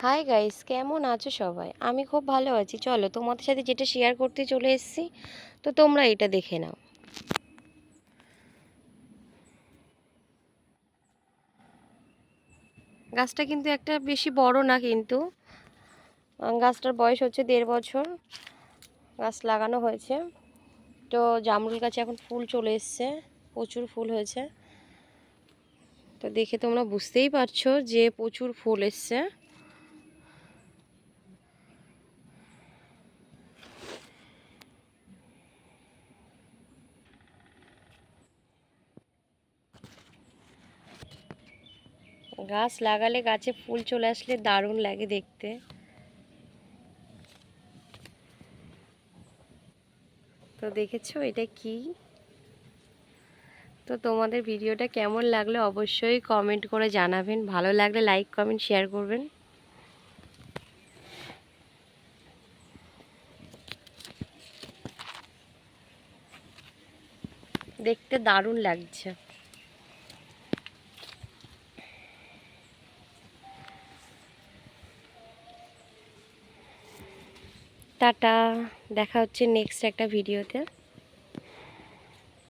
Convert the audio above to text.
Hi guys, কেমন আছো সবাই? আমি খুব ভালো আছি। চলো তোমাদের সাথে যেটা শেয়ার করতে চলে এসেছি, তো তোমরা এটা দেখে নাও। গাছটা কিন্তু একটা বেশি বড় না, কিন্তু গাছটার বয়স হচ্ছে 1.5 বছর। গাছ লাগানো হয়েছে। তো জামরুল গাছে এখন ফুল চলে এসছে, প্রচুর ফুল হয়েছে। তো দেখে তোমরা বুঝতেই পারছো যে প্রচুর ফুল এসছে। গাছ লাগালে গাছে ফুল চলে আসলে দারুণ লাগে দেখতে। তো দেখেছো এটা কি? তো তোমাদের ভিডিওটা কেমন লাগলো অবশ্যই কমেন্ট করে জানাবেন। ভালো লাগলে লাইক কমেন্ট শেয়ার করবেন। দেখতে দারুণ লাগছে। টাটা, দেখা হচ্ছে নেক্সট একটা ভিডিওতে।